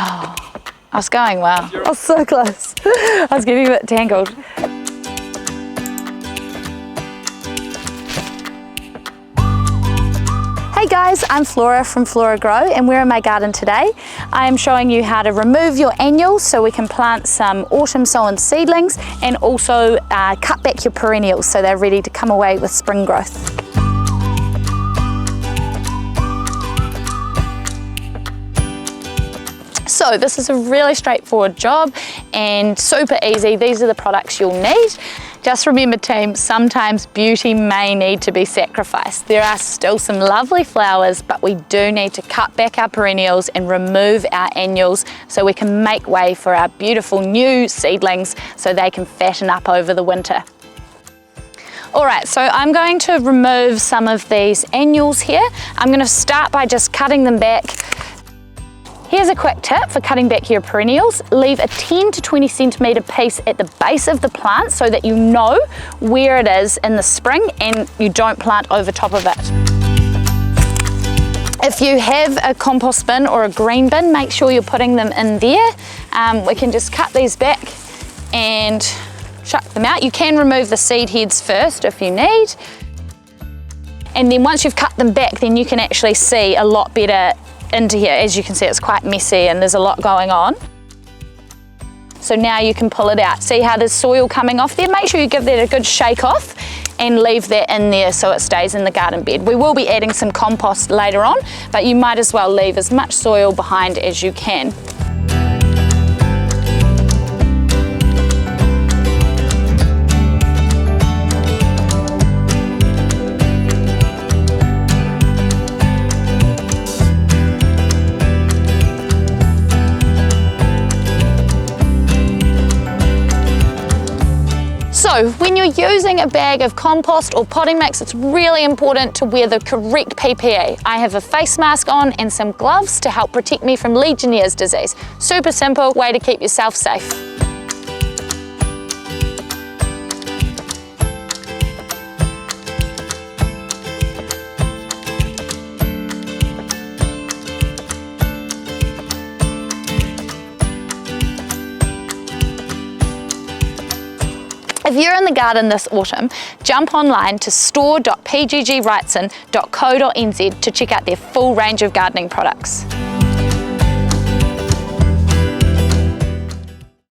Oh, I was going well. I was so close. I was getting a bit tangled. Hey guys, I'm Flora from Flora Grow and we're in my garden today. I am showing you how to remove your annuals so we can plant some autumn sown seedlings and also cut back your perennials so they're ready to come away with spring growth. So this is a really straightforward job and super easy. These are the products you'll need. Just remember team, sometimes beauty may need to be sacrificed. There are still some lovely flowers, but we do need to cut back our perennials and remove our annuals so we can make way for our beautiful new seedlings so they can fatten up over the winter. All right, so I'm going to remove some of these annuals here. I'm going to start by just cutting them back. Here's a quick tip for cutting back your perennials. Leave a 10 to 20 centimetre piece at the base of the plant so that you know where it is in the spring and you don't plant over top of it. If you have a compost bin or a green bin, make sure you're putting them in there. We can just cut these back and chuck them out. You can remove the seed heads first if you need. And then once you've cut them back, then you can actually see a lot better into here. As you can see, it's quite messy and there's a lot going on. So now you can pull it out. See how there's soil coming off there? Make sure you give that a good shake off and leave that in there so it stays in the garden bed. We will be adding some compost later on, but you might as well leave as much soil behind as you can. So when you're using a bag of compost or potting mix, it's really important to wear the correct PPE. I have a face mask on and some gloves to help protect me from legionnaires disease. Super simple way to keep yourself safe. If you're in the garden this autumn, jump online to store.pggwrightson.co.nz to check out their full range of gardening products.